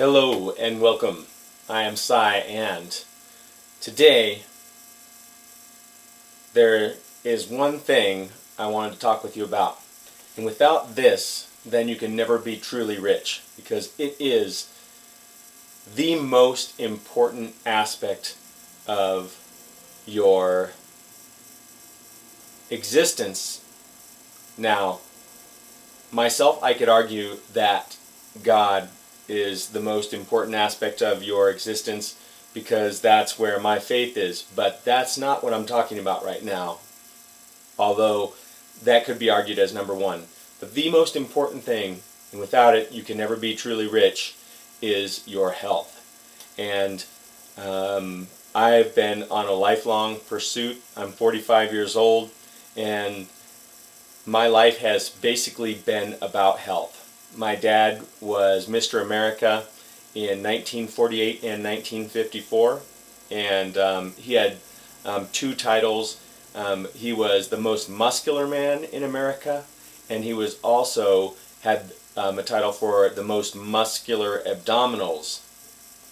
Hello and welcome. I am Sye, and today there is one thing I wanted to talk with you about. And without this, then you can never be truly rich, because it is the most important aspect of your existence. Now, myself, I could argue that God is the most important aspect of your existence because that's where my faith is. But that's not what I'm talking about right now, although that could be argued as number one. But the most important thing, and without it you can never be truly rich, is your health. And I've been on a lifelong pursuit. I'm 45 years old, and my life has basically been about health. My dad was Mr. America in 1948 and 1954, and he had two titles. He was the most muscular man in America, and he was also had a title for the most muscular abdominals,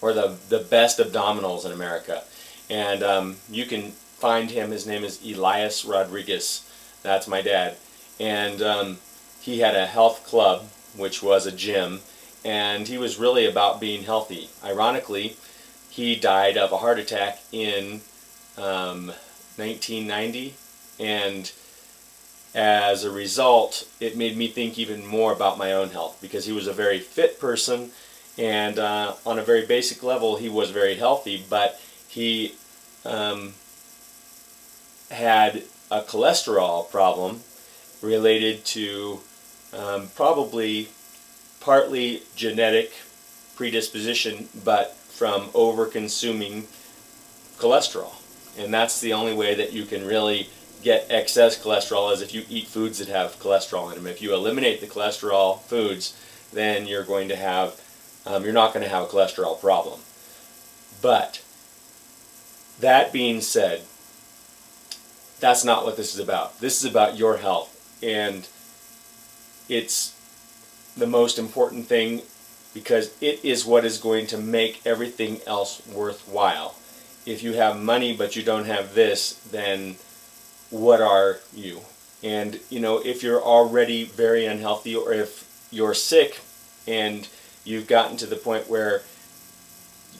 or the best abdominals in America. And you can find him. His name is Sye Rodriguez. That's my dad. And he had a health club, which was a gym, and he was really about being healthy. Ironically, he died of a heart attack in 1990, and as a result, it made me think even more about my own health, because he was a very fit person, and on a very basic level, he was very healthy, but he had a cholesterol problem related to probably partly genetic predisposition, but from over-consuming cholesterol. And that's the only way that you can really get excess cholesterol, is if you eat foods that have cholesterol in them. If you eliminate the cholesterol foods, then you're going to have, you're not going to have a cholesterol problem. But that being said, that's not what this is about. This is about your health, and it's the most important thing because it is what is going to make everything else worthwhile. If you have money but you don't have this, then what are you? And if you're already very unhealthy, or if you're sick and you've gotten to the point where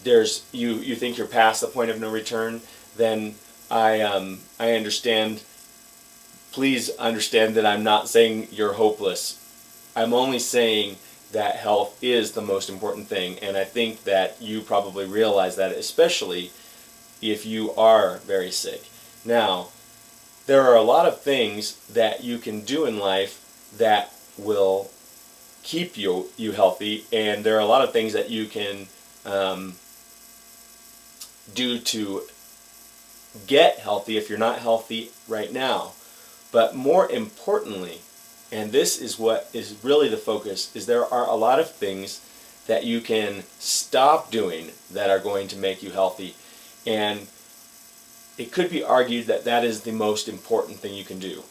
you think you're past the point of no return, then I understand. Please understand that I'm not saying you're hopeless. I'm only saying that health is the most important thing, and I think that you probably realize that, especially if you are very sick. Now, there are a lot of things that you can do in life that will keep you healthy, and there are a lot of things that you can do to get healthy if you're not healthy right now. But more importantly, and this is what is really the focus, is there are a lot of things that you can stop doing that are going to make you healthy. And it could be argued that that is the most important thing you can do.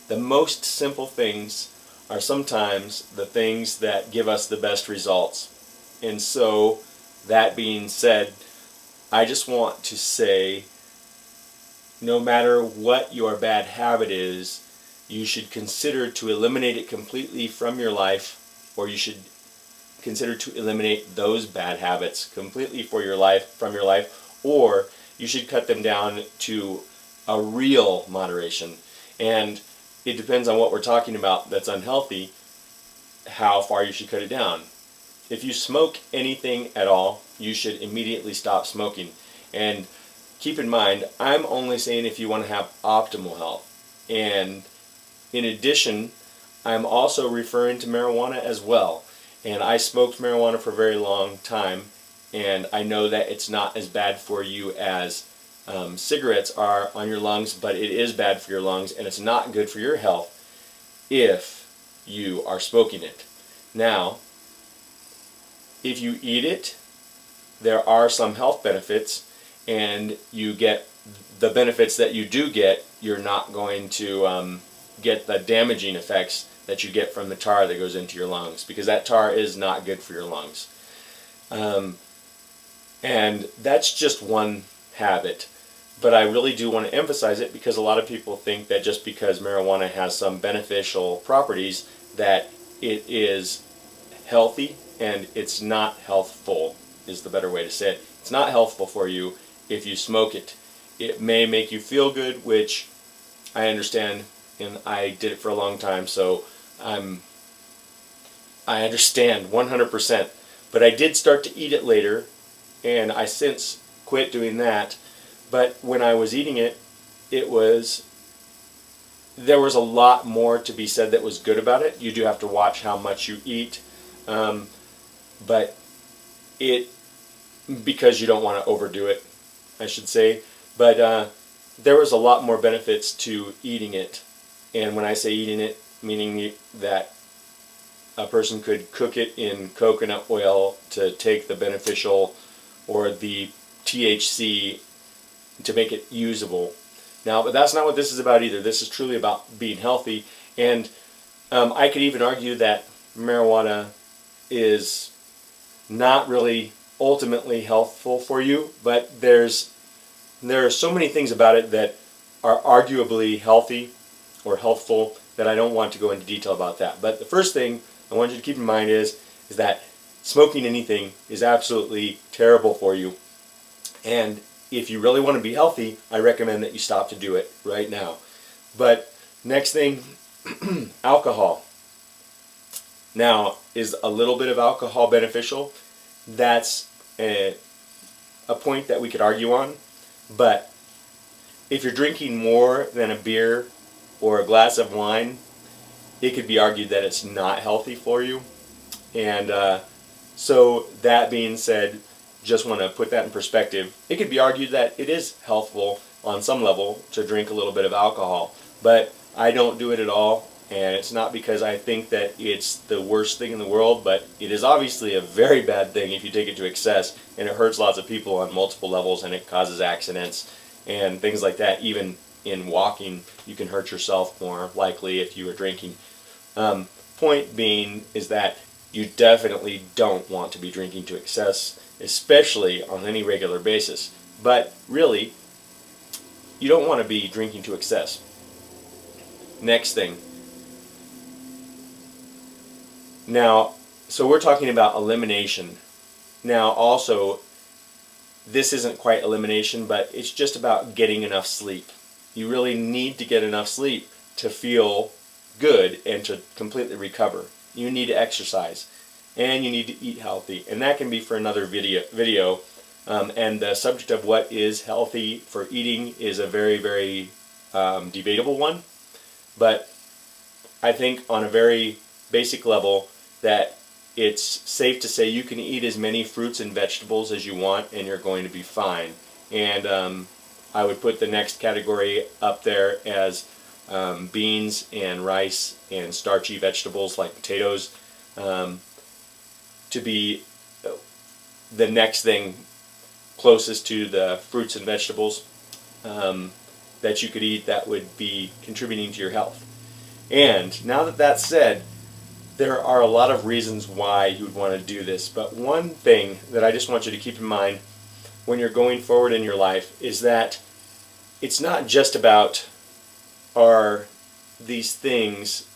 The most simple things are sometimes the things that give us the best results. And so, that being said, I just want to say, no matter what your bad habit is, you should consider to eliminate it completely from your life, or you should consider to eliminate those bad habits completely from your life, or you should cut them down to a real moderation. And it depends on what we're talking about that's unhealthy, how far you should cut it down. If you smoke anything at all, you should immediately stop smoking. And keep in mind, I'm only saying if you want to have optimal health. And in addition, I'm also referring to marijuana as well. And I smoked marijuana for a very long time, and I know that it's not as bad for you as cigarettes are on your lungs, but it is bad for your lungs, and it's not good for your health if you are smoking it. Now, if you eat it, there are some health benefits, and you get the benefits that you do get. You're not going to get the damaging effects that you get from the tar that goes into your lungs, because that tar is not good for your lungs. Um, and that's just one habit. But I really do want to emphasize it because a lot of people think that just because marijuana has some beneficial properties that it is healthy, and it's not healthful is the better way to say it. It's not healthful for you if you smoke it. It may make you feel good, which I understand, and I did it for a long time, so I understand 100%. But I did start to eat it later, and I since quit doing that. But when I was eating it, there was a lot more to be said that was good about it. You do have to watch how much you eat, but because you don't want to overdo it, I should say. But there was a lot more benefits to eating it. And when I say eating it, meaning that a person could cook it in coconut oil to take the beneficial or the THC to make it usable. Now, but that's not what this is about either. This is truly about being healthy. And I could even argue that marijuana is not really ultimately healthful for you, but there are so many things about it that are arguably healthy or healthful that I don't want to go into detail about that. But the first thing I want you to keep in mind is that smoking anything is absolutely terrible for you. And if you really want to be healthy, I recommend that you stop to do it right now. But next thing, alcohol. Now, is a little bit of alcohol beneficial? That's a point that we could argue on. But if you're drinking more than a beer or a glass of wine, it could be argued that it's not healthy for you. And so that being said, just want to put that in perspective. It could be argued that it is healthful on some level to drink a little bit of alcohol, but I don't do it at all, and it's not because I think that it's the worst thing in the world, but it is obviously a very bad thing if you take it to excess, and it hurts lots of people on multiple levels, and it causes accidents and things like that. Even in walking, you can hurt yourself more likely if you are drinking. Point being is that you definitely don't want to be drinking to excess, especially on any regular basis. But really, you don't want to be drinking to excess. Next thing. Now, so we're talking about elimination. Now, also, this isn't quite elimination, but it's just about getting enough sleep. You really need to get enough sleep to feel good and to completely recover. You need to exercise, and you need to eat healthy, and that can be for another video. And the subject of what is healthy for eating is a very, very debatable one, but I think on a very basic level that it's safe to say you can eat as many fruits and vegetables as you want and you're going to be fine. And I would put the next category up there as beans and rice and starchy vegetables like potatoes to be the next thing closest to the fruits and vegetables that you could eat that would be contributing to your health. And now that that's said, there are a lot of reasons why you would want to do this, but one thing that I just want you to keep in mind when you're going forward in your life is that it's not just about are these things,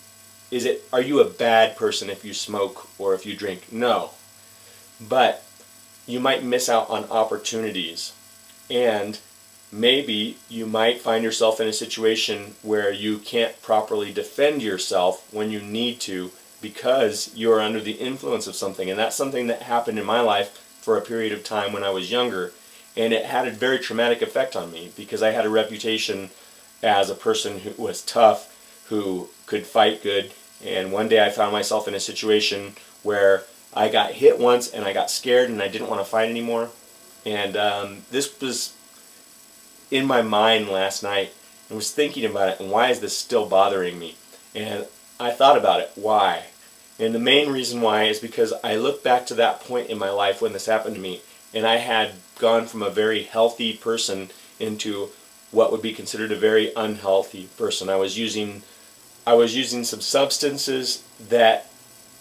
are you a bad person if you smoke or if you drink? No. But you might miss out on opportunities, and maybe you might find yourself in a situation where you can't properly defend yourself when you need to because you're under the influence of something. And that's something that happened in my life for a period of time when I was younger, and it had a very traumatic effect on me because I had a reputation as a person who was tough, who could fight good, and one day I found myself in a situation where I got hit once and I got scared and I didn't want to fight anymore. And this was in my mind last night and was thinking about it, and why is this still bothering me? And I thought about it, why? And the main reason why is because I look back to that point in my life when this happened to me, and I had gone from a very healthy person into what would be considered a very unhealthy person. I was using some substances that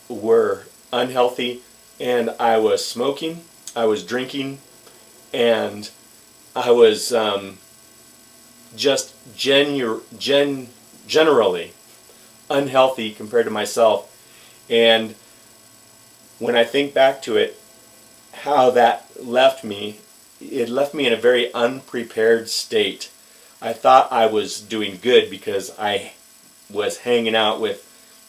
were unhealthy, and I was smoking, I was drinking, and I was just generally unhealthy compared to myself. And when I think back to it, how that left me, it left me in a very unprepared state. I thought I was doing good because I was hanging out with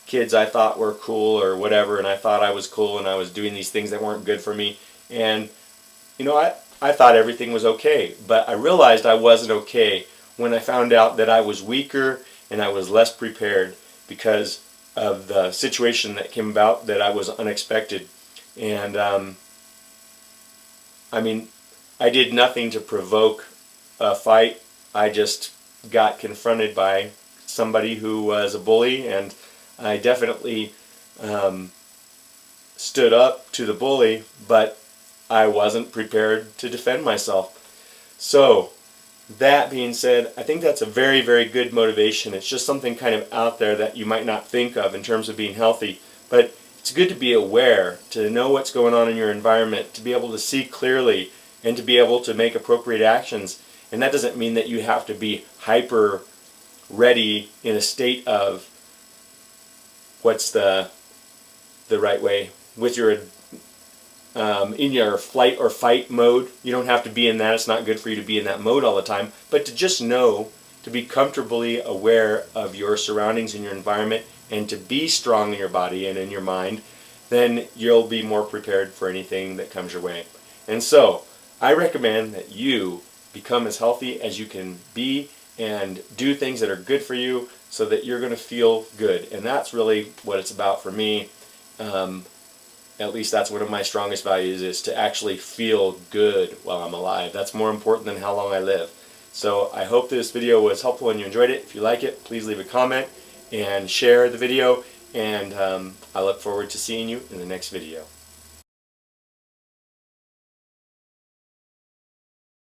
kids I thought were cool or whatever, and I thought I was cool, and I was doing these things that weren't good for me. And I thought everything was okay, but I realized I wasn't okay when I found out that I was weaker and I was less prepared because of the situation that came about that I was unexpected. And I mean, I did nothing to provoke a fight. I just got confronted by somebody who was a bully, and I definitely stood up to the bully, but I wasn't prepared to defend myself. So, that being said, I think that's a very, very good motivation. It's just something kind of out there that you might not think of in terms of being healthy, but it's good to be aware, to know what's going on in your environment, to be able to see clearly, and to be able to make appropriate actions. And that doesn't mean that you have to be hyper ready in a state of, what's the right way, with your in your flight or fight mode. You don't have to be in that. It's not good for you to be in that mode all the time, but to just know, to be comfortably aware of your surroundings and your environment, and to be strong in your body and in your mind, then you'll be more prepared for anything that comes your way. And so I recommend that you become as healthy as you can be and do things that are good for you so that you're going to feel good. And that's really what it's about for me. At least that's one of my strongest values, is to actually feel good while I'm alive. That's more important than how long I live. So I hope this video was helpful and you enjoyed it. If you like it, please leave a comment and share the video. And I look forward to seeing you in the next video.